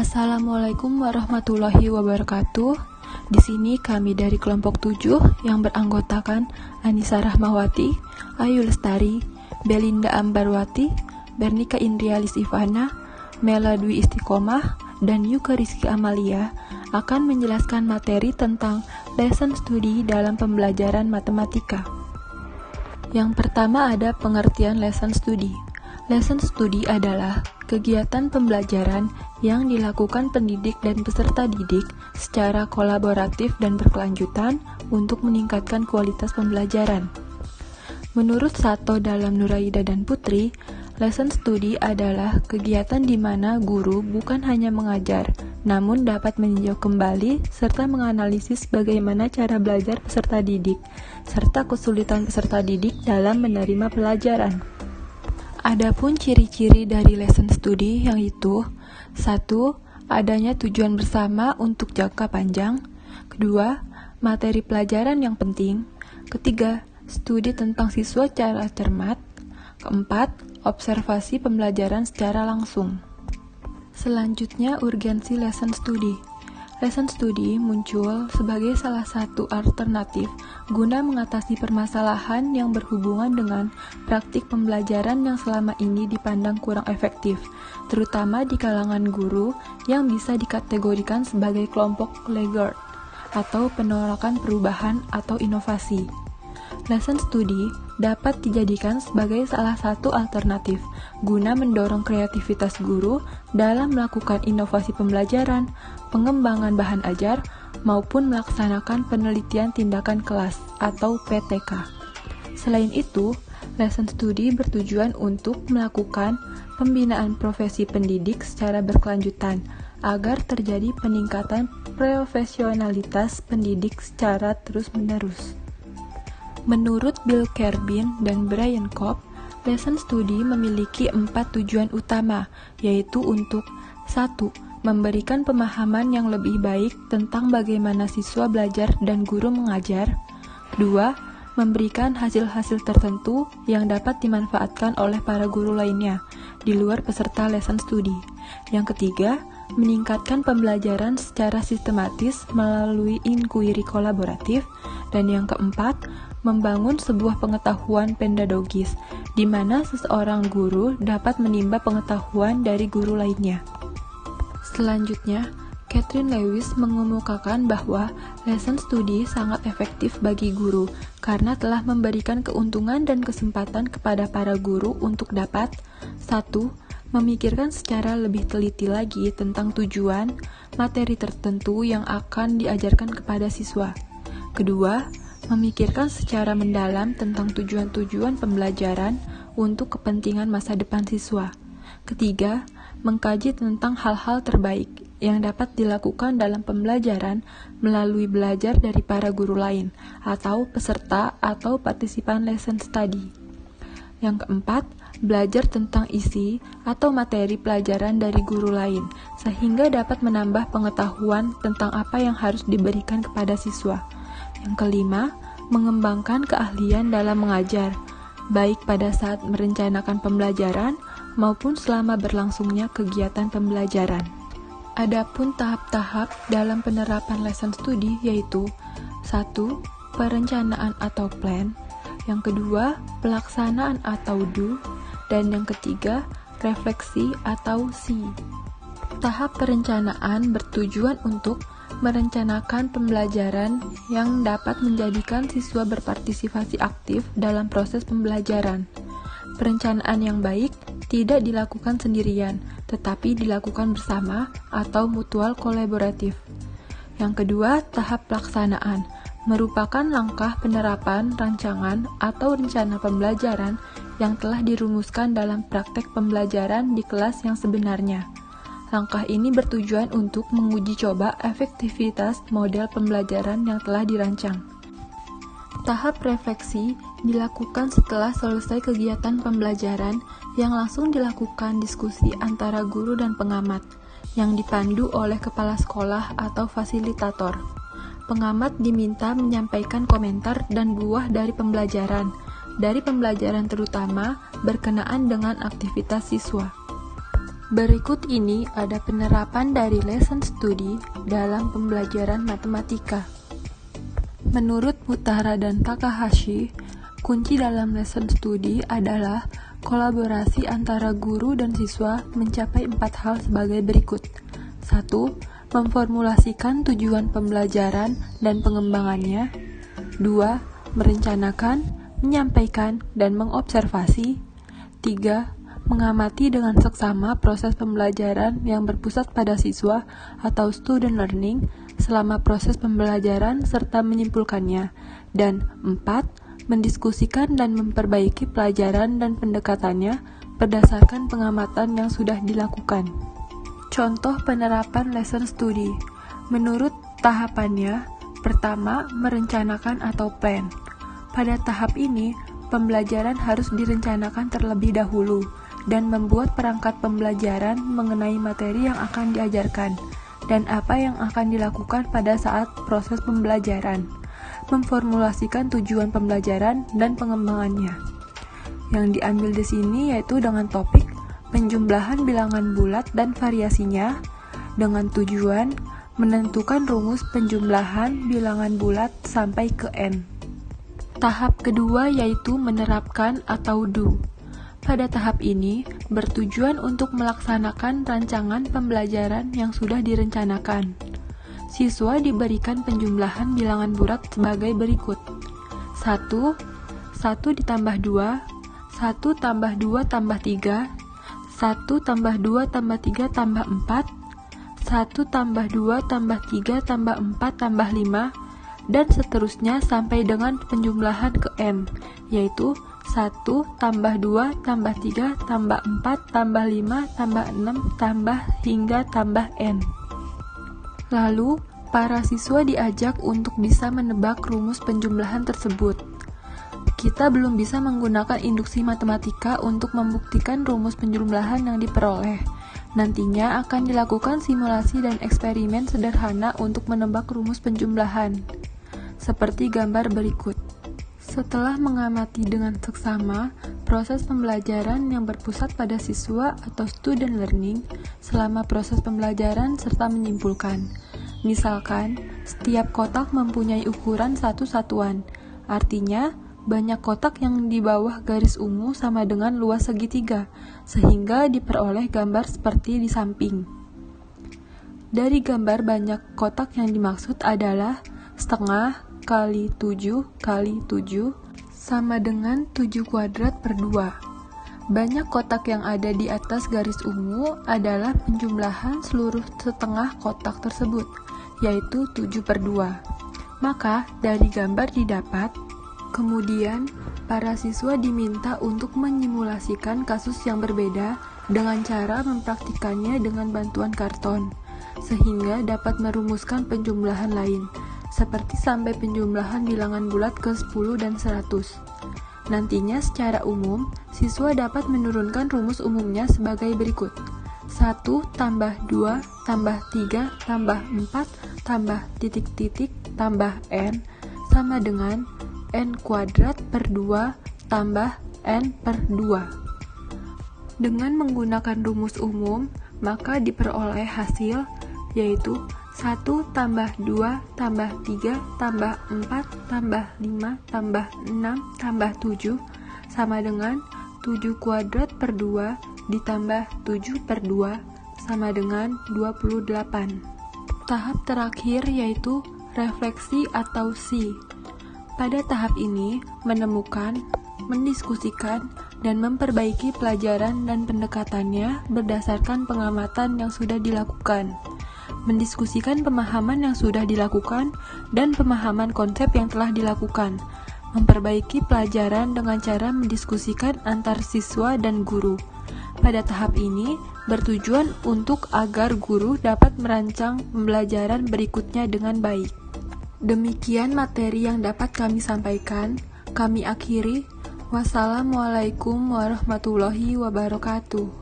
Assalamualaikum warahmatullahi wabarakatuh. Di sini kami dari kelompok 7 yang beranggotakan Anissa Rahmawati, Ayu Lestari, Belinda Ambarwati, Bernika Indrialis Ivana, Mela Dwi Istiqomah, dan Yuka Rizky Amalia akan menjelaskan materi tentang lesson study dalam pembelajaran matematika. Yang pertama ada pengertian lesson study. Lesson study adalah kegiatan pembelajaran yang dilakukan pendidik dan peserta didik secara kolaboratif dan berkelanjutan untuk meningkatkan kualitas pembelajaran. Menurut Sato dalam Nuraida dan Putri, lesson study adalah kegiatan di mana guru bukan hanya mengajar, namun dapat meninjau kembali serta menganalisis bagaimana cara belajar peserta didik, serta kesulitan peserta didik dalam menerima pelajaran. Adapun ciri-ciri dari lesson study yaitu 1. Adanya tujuan bersama untuk jangka panjang. 2. Materi pelajaran yang penting. 3. Studi tentang siswa secara cermat. 4. Observasi pembelajaran secara langsung. Selanjutnya, urgensi lesson study. Lesson study muncul sebagai salah satu alternatif guna mengatasi permasalahan yang berhubungan dengan praktik pembelajaran yang selama ini dipandang kurang efektif, terutama di kalangan guru yang bisa dikategorikan sebagai kelompok laggard atau penolakan perubahan atau inovasi. Lesson study dapat dijadikan sebagai salah satu alternatif guna mendorong kreativitas guru dalam melakukan inovasi pembelajaran, pengembangan bahan ajar, maupun melaksanakan penelitian tindakan kelas atau PTK. Selain itu, lesson study bertujuan untuk melakukan pembinaan profesi pendidik secara berkelanjutan agar terjadi peningkatan profesionalitas pendidik secara terus-menerus. Menurut Bill Kerbin dan Brian Kopp, lesson study memiliki 4 tujuan utama, yaitu untuk 1. Memberikan pemahaman yang lebih baik tentang bagaimana siswa belajar dan guru mengajar. 2. Memberikan hasil-hasil tertentu yang dapat dimanfaatkan oleh para guru lainnya, di luar peserta lesson study. Yang ketiga, meningkatkan pembelajaran secara sistematis melalui inquiry kolaboratif. Dan yang keempat, membangun sebuah pengetahuan pedagogis, di mana seseorang guru dapat menimba pengetahuan dari guru lainnya. Selanjutnya, Catherine Lewis mengemukakan bahwa lesson study sangat efektif bagi guru karena telah memberikan keuntungan dan kesempatan kepada para guru untuk dapat 1. Memikirkan secara lebih teliti lagi tentang tujuan materi tertentu yang akan diajarkan kepada siswa. Kedua, memikirkan secara mendalam tentang tujuan-tujuan pembelajaran untuk kepentingan masa depan siswa. Ketiga, mengkaji tentang hal-hal terbaik yang dapat dilakukan dalam pembelajaran melalui belajar dari para guru lain atau peserta atau partisipan lesson study. Yang keempat, belajar tentang isi atau materi pelajaran dari guru lain sehingga dapat menambah pengetahuan tentang apa yang harus diberikan kepada siswa. Yang kelima, mengembangkan keahlian dalam mengajar, baik pada saat merencanakan pembelajaran maupun selama berlangsungnya kegiatan pembelajaran. Adapun tahap-tahap dalam penerapan lesson study yaitu 1. Perencanaan atau plan, yang kedua, pelaksanaan atau do, dan yang ketiga, refleksi atau see. Tahap perencanaan bertujuan untuk merencanakan pembelajaran yang dapat menjadikan siswa berpartisipasi aktif dalam proses pembelajaran. Perencanaan yang baik tidak dilakukan sendirian, tetapi dilakukan bersama atau mutual kolaboratif. Yang kedua, tahap pelaksanaan merupakan langkah penerapan rancangan atau rencana pembelajaran yang telah dirumuskan dalam praktek pembelajaran di kelas yang sebenarnya. Langkah ini bertujuan untuk menguji coba efektivitas model pembelajaran yang telah dirancang. Tahap refleksi dilakukan setelah selesai kegiatan pembelajaran yang langsung dilakukan diskusi antara guru dan pengamat yang dipandu oleh kepala sekolah atau fasilitator. Pengamat diminta menyampaikan komentar dan buah dari pembelajaran terutama berkenaan dengan aktivitas siswa. Berikut ini ada penerapan dari lesson study dalam pembelajaran matematika. Menurut Mutahara dan Takahashi, kunci dalam lesson study adalah kolaborasi antara guru dan siswa mencapai 4 hal sebagai berikut. 1. Memformulasikan tujuan pembelajaran dan pengembangannya. 2. Merencanakan, menyampaikan, dan mengobservasi. 3. Mengamati dengan seksama proses pembelajaran yang berpusat pada siswa atau student learning selama proses pembelajaran serta menyimpulkannya. Dan 4. Mendiskusikan dan memperbaiki pelajaran dan pendekatannya berdasarkan pengamatan yang sudah dilakukan. Contoh penerapan lesson study. Menurut tahapannya, pertama, merencanakan atau plan. Pada tahap ini, pembelajaran harus direncanakan terlebih dahulu dan membuat perangkat pembelajaran mengenai materi yang akan diajarkan dan apa yang akan dilakukan pada saat proses pembelajaran. Memformulasikan tujuan pembelajaran dan pengembangannya. Yang diambil di sini yaitu dengan topik penjumlahan bilangan bulat dan variasinya, dengan tujuan menentukan rumus penjumlahan bilangan bulat sampai ke n. Tahap kedua yaitu menerapkan atau do. Pada tahap ini, bertujuan untuk melaksanakan rancangan pembelajaran yang sudah direncanakan. Siswa diberikan penjumlahan bilangan bulat sebagai berikut. 1 ditambah 2, 1 tambah 2 tambah 3, 1 tambah 2 tambah 3 tambah 4, 1 tambah 2 tambah 3 tambah 4 tambah 5, dan seterusnya sampai dengan penjumlahan ke n, yaitu 1 tambah 2 tambah 3 tambah 4 tambah 5 tambah 6 tambah hingga tambah n. Lalu, para siswa diajak untuk bisa menebak rumus penjumlahan tersebut. Kita belum bisa menggunakan induksi matematika untuk membuktikan rumus penjumlahan yang diperoleh. Nantinya akan dilakukan simulasi dan eksperimen sederhana untuk menebak rumus penjumlahan. Seperti gambar berikut. Setelah mengamati dengan seksama proses pembelajaran yang berpusat pada siswa atau student learning selama proses pembelajaran serta menyimpulkan. Misalkan, setiap kotak mempunyai ukuran satu satuan, artinya banyak kotak yang di bawah garis ungu sama dengan luas segitiga, sehingga diperoleh gambar seperti di samping. Dari gambar banyak kotak yang dimaksud adalah setengah kali 7 kali 7 sama dengan 7 kuadrat per 2. Banyak kotak yang ada di atas garis ungu adalah penjumlahan seluruh setengah kotak tersebut, yaitu 7 per 2. Maka, dari gambar didapat, kemudian para siswa diminta untuk menyimulasikan kasus yang berbeda dengan cara mempraktikannya dengan bantuan karton, sehingga dapat merumuskan penjumlahan lain, seperti sampai penjumlahan bilangan bulat ke 10 dan 100. Nantinya secara umum, siswa dapat menurunkan rumus umumnya sebagai berikut. 1 tambah 2 tambah 3 tambah 4 tambah titik-titik tambah n sama dengan n kuadrat per 2 tambah n per 2. Dengan menggunakan rumus umum, maka diperoleh hasil yaitu 1 tambah 2 tambah 3 tambah 4 tambah 5 tambah 6 tambah 7 sama dengan 7 kuadrat per 2 ditambah 7 per 2 sama dengan 28. Tahap terakhir yaitu refleksi atau C. Pada tahap ini, menemukan, mendiskusikan, dan memperbaiki pelajaran dan pendekatannya berdasarkan pengamatan yang sudah dilakukan. Mendiskusikan pemahaman yang sudah dilakukan dan pemahaman konsep yang telah dilakukan. Memperbaiki pelajaran dengan cara mendiskusikan antar siswa dan guru. Pada tahap ini, bertujuan untuk agar guru dapat merancang pembelajaran berikutnya dengan baik. Demikian materi yang dapat kami sampaikan. Kami akhiri. Wassalamualaikum warahmatullahi wabarakatuh.